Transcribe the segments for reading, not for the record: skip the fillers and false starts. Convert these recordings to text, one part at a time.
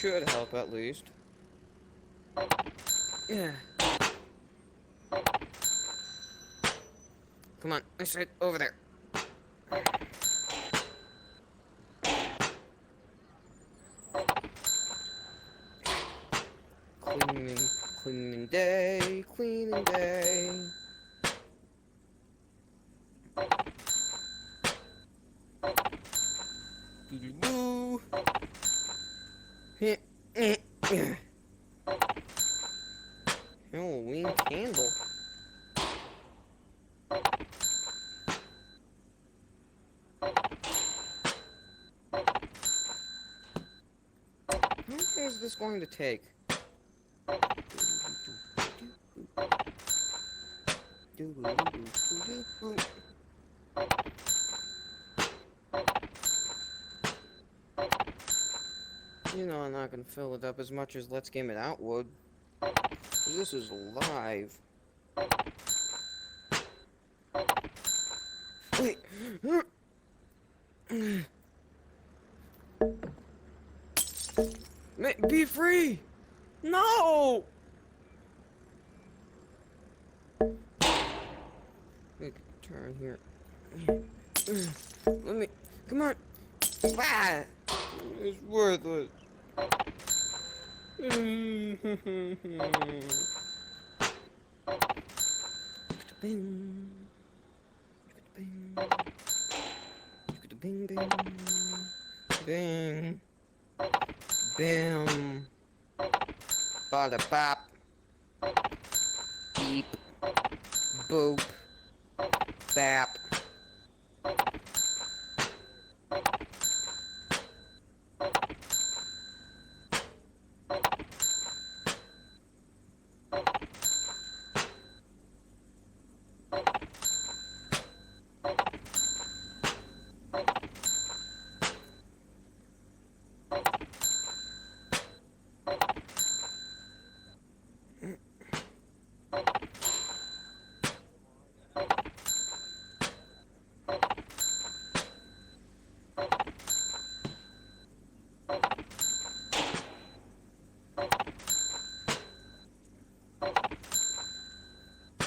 should help at least. Yeah. Come on, I said over there. Cleaning day, cleaning day. Doo-doo-doo. Halloween candle. How long is this going to take? You know I'm not gonna fill it up as much as Let's Game It Out would. 'Cause this is live. Wait. Be free! No! Turn here. Let me. Come on. Ah! It's worthless. Bing. Bing. Bing. Bing. Bing. Bam. Bada bop. Beep. Boop. Bap.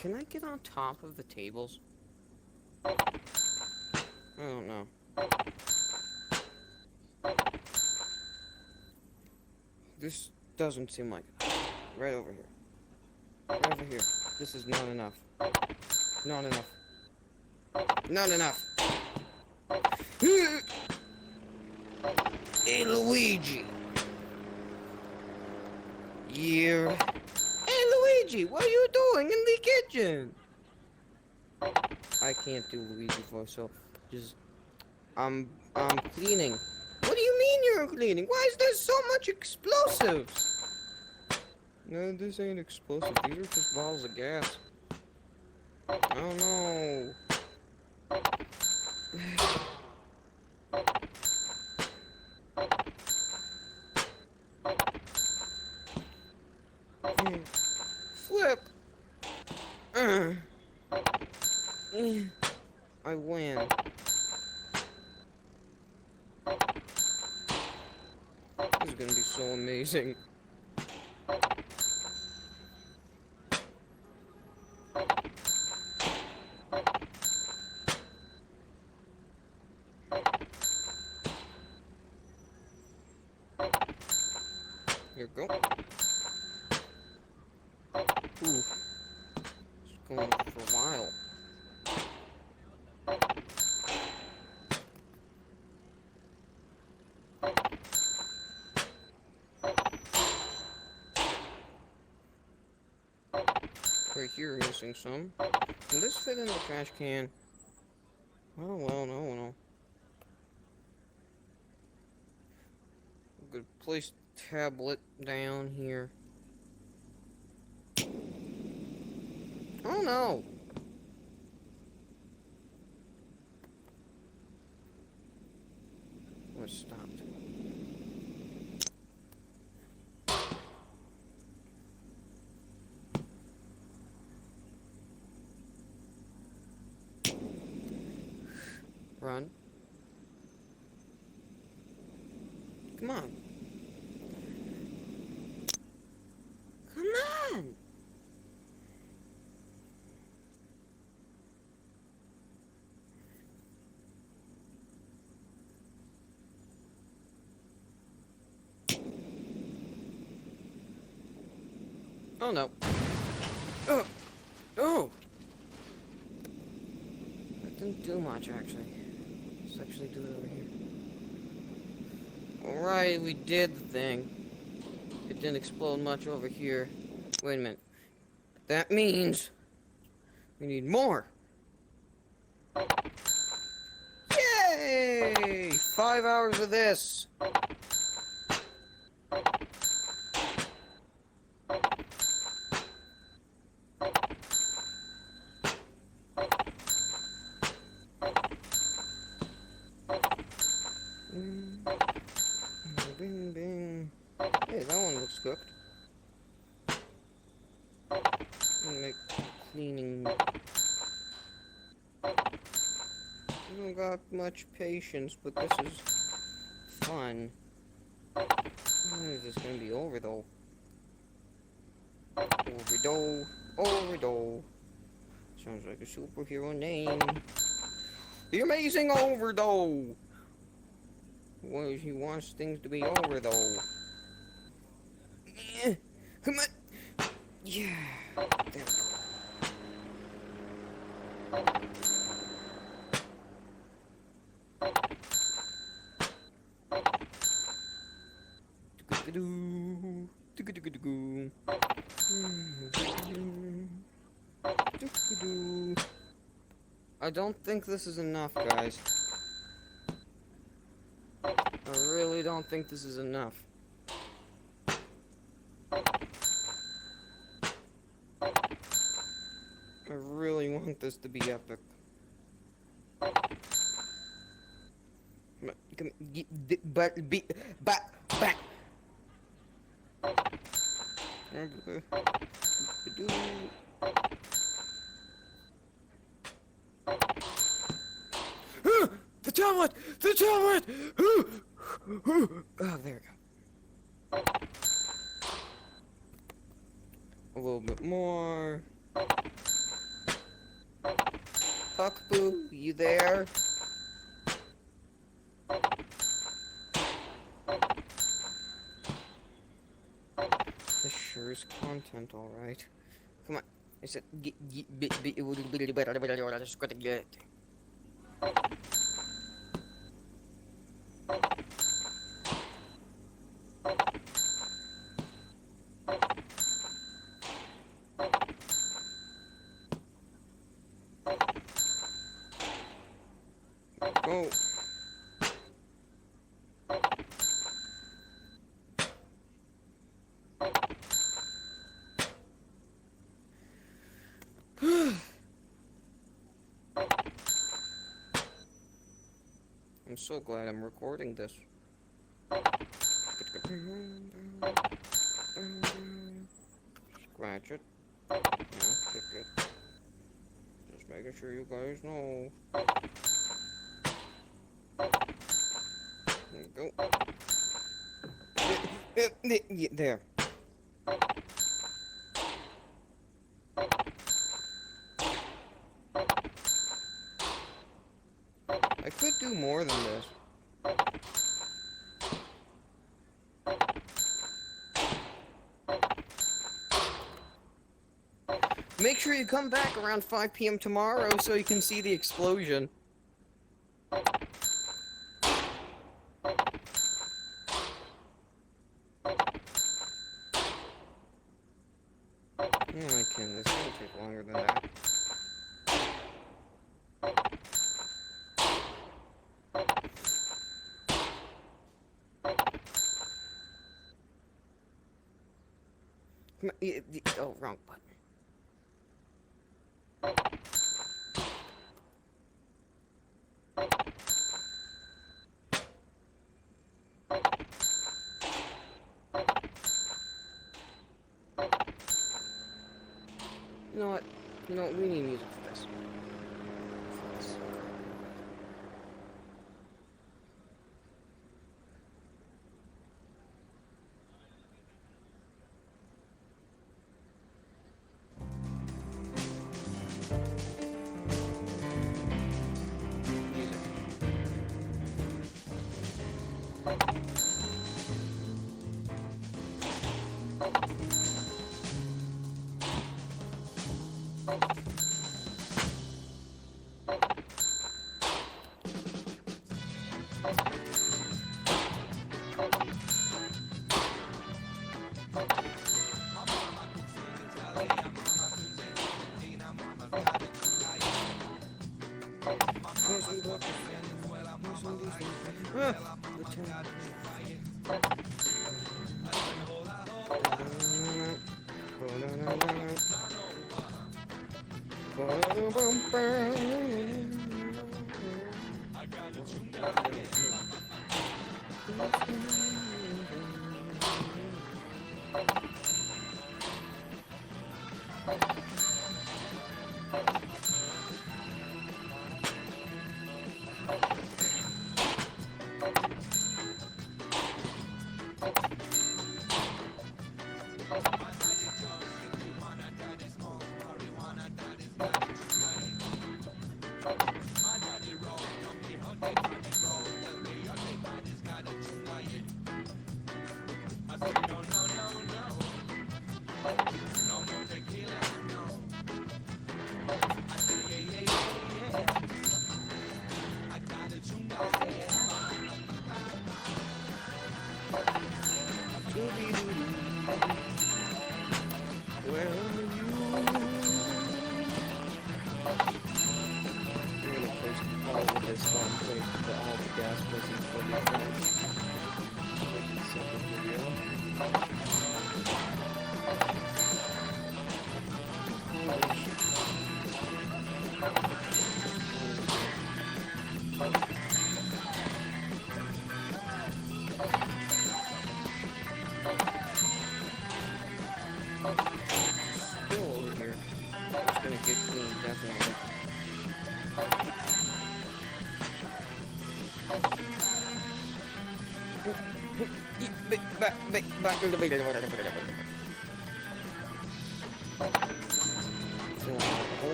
Can I get on top of the tables? I don't know. This doesn't seem like it. Right over here. Right over here. This is not enough. Not enough. Not enough. Hey, Luigi. Yeah. Hey, Luigi, what are you doing in the kitchen? I can't do Luigi voice, so just I'm cleaning. What do you mean you're cleaning? Why is there so much explosives? No, this ain't explosive. These are just bottles of gas. Oh no. Flip. I win. This is gonna be so amazing. Here we go. Ooh. It's going for a while. Right here, missing some. Can this fit in the trash can? Oh well, no. Good place tablet down here. Oh no! Oh, it stopped. Run. Come on. Oh no. Oh! Oh! That didn't do much, actually. Let's actually do it over here. Alright, we did the thing. It didn't explode much over here. Wait a minute. That means we need more. Yay! 5 hours of this. Bing, bing. Hey, that one looks cooked. Make cleaning. I don't got much patience, but this is fun. When is this gonna be over, though? Overdo. Overdo. Sounds like a superhero name. The Amazing Overdo! Well, he wants things to be over, though. Come on! Yeah. There we go. I don't think this is enough, guys. I really don't think this is enough. I really want this to be epic. Back. The tablet! The tablet! Oh, there we go. A little bit more. Puckboo, you there? This sure is content, alright. Come on. I said, go. I'm so glad I'm recording this. Scratch it. Yeah, kick it. Just making sure you guys know. There you go. There. I could do more than this. Make sure you come back around 5 p.m. tomorrow so you can see the explosion. No, I can't. This will take longer than that. Come on. Oh, wrong button. You know what? You know what? We need music for this. Where are you? I'm gonna post all of this on quick, all the gas prices for the event. Make it a simple video. Holy shit. Still over here. It's gonna get clean, definitely.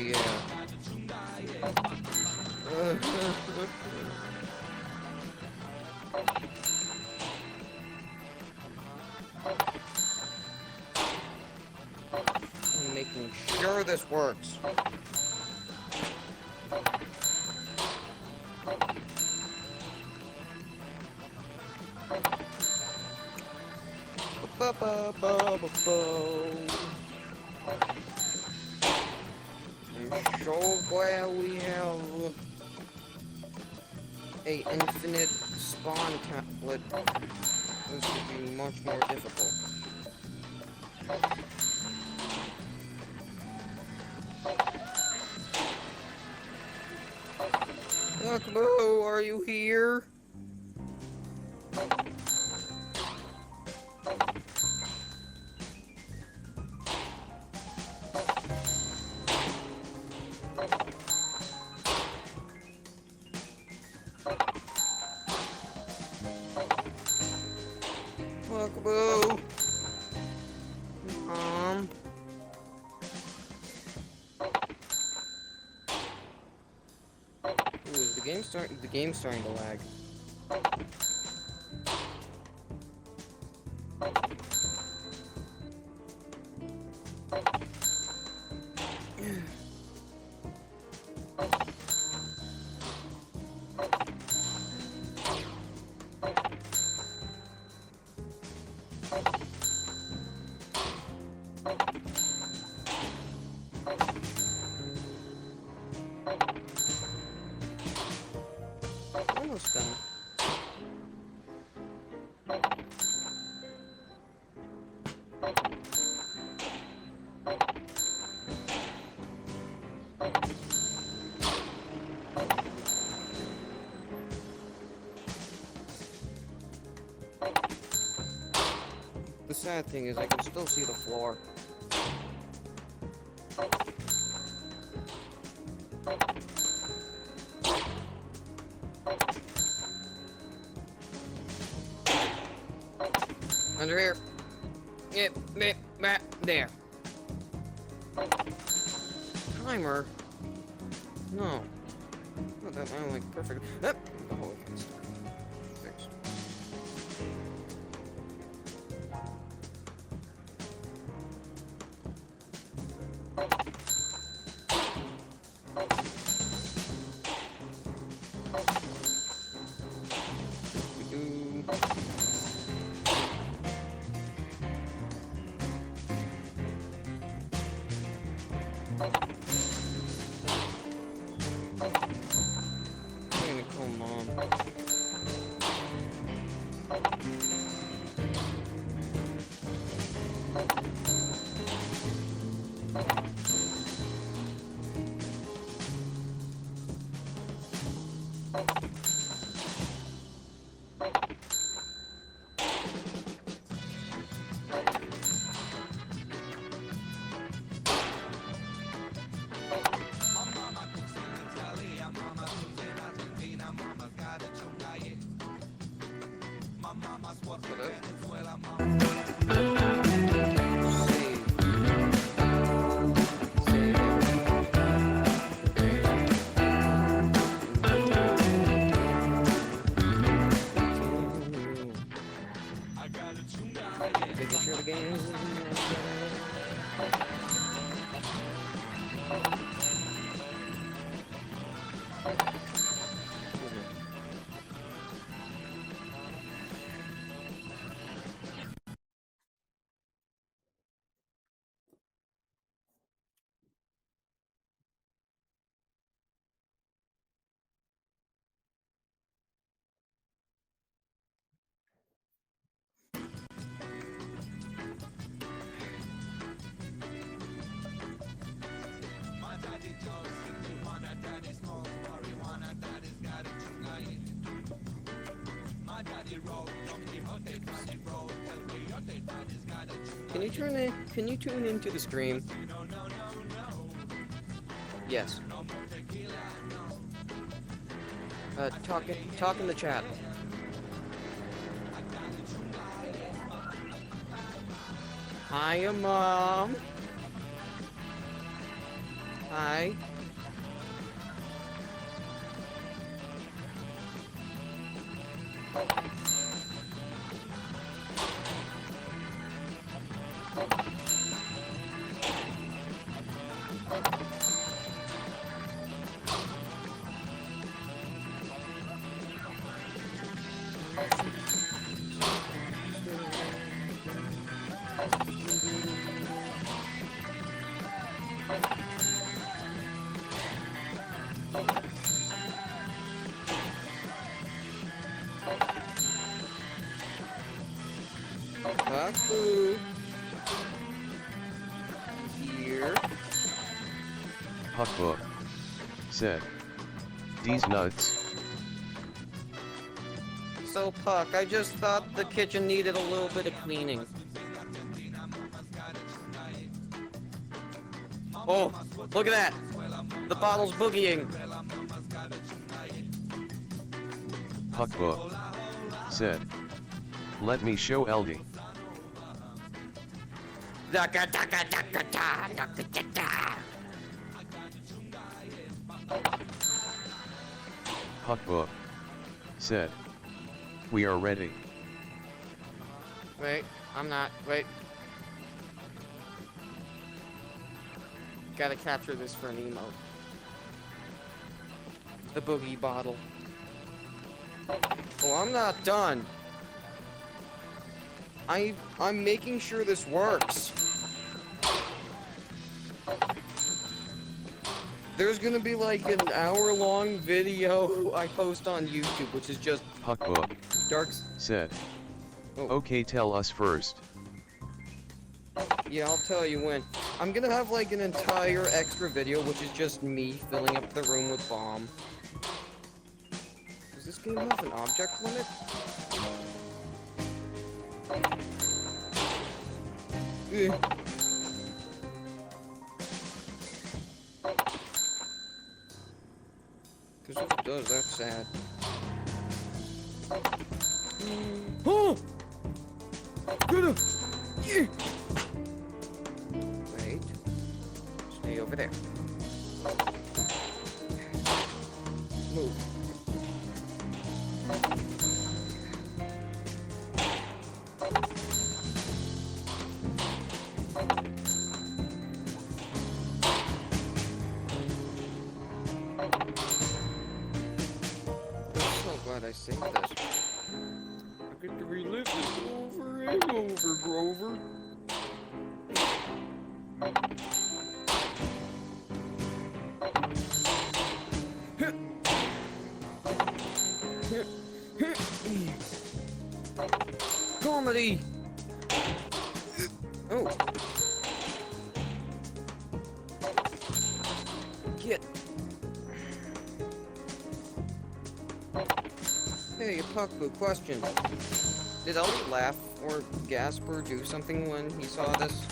Yeah. I'm making sure this works. I'm so glad we have a infinite spawn template. This would be much more difficult. Look, Boo, are you here? Look, Boo. Ooh, is the game's starting to lag. Almost done. The sad thing is I can still see the floor. Under here. There. Timer? No. Not that I'm like perfect. Oh, it's fixed. I'm gonna call Mom. Making sure the game is Can you tune into the stream? Yes. Talk in the chat. Hiya, Mom. Hi. Haku. Here. Huckbook said, "These nuts." So, Puck, I just thought the kitchen needed a little bit of cleaning. Oh, look at that! The bottle's boogieing. Huckbook said, "Let me show LD." Huckbook said, "We are ready." Wait, I'm not. Wait. Gotta capture this for an emote. The boogie bottle. Oh, I'm not done. I'm making sure this works. There's gonna be like an hour-long video I post on YouTube, which is just Huckbook Darks said, Oh. "Okay, tell us first." Yeah, I'll tell you when. I'm gonna have like an entire extra video, which is just me filling up the room with bomb. Does this game have an object limit? Eh. Because if it does, that's sad. Oh! Wait. Stay over there. Move. I'm so glad I saved this. I get to relive this over and over, Grover. Comedy! Oh. Get. Hey, Puckboo, question. Did Elliot laugh or gasp or do something when he saw this?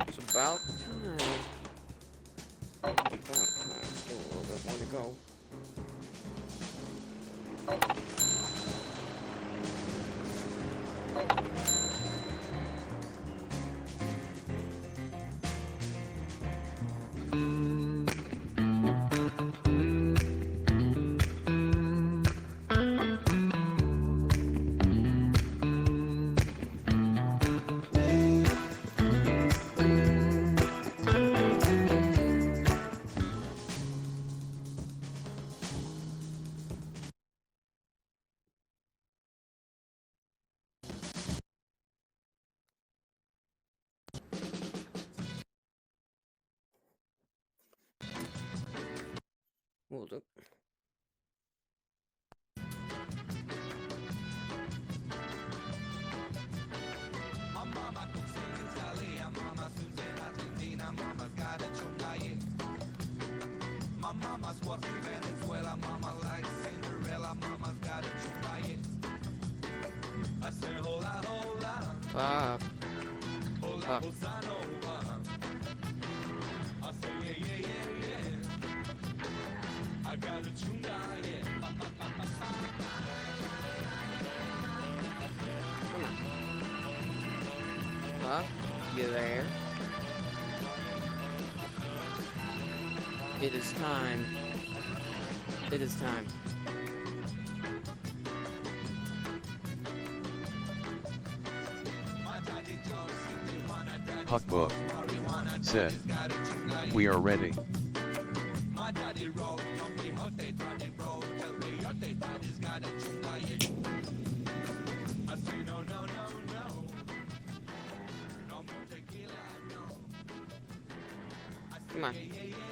It's about time. About time. Still a little bit more to go. Hold up. Mama's walking Venezuela, mama like Cinderella, mama's got a chupayet. I say hola, hola, Pop. hola, Pop. bossa nova. I say yeah, yeah, yeah, yeah. I got a chupayet. Pop, you there? It is time. It is time. Huckbook said, we are ready. My daddy rolled, told me how they daddy rolled, tell me how they daddy's got a chupayet. I say no, no, no, no. No more tequila, no. I say Come on. yeah, yeah, yeah.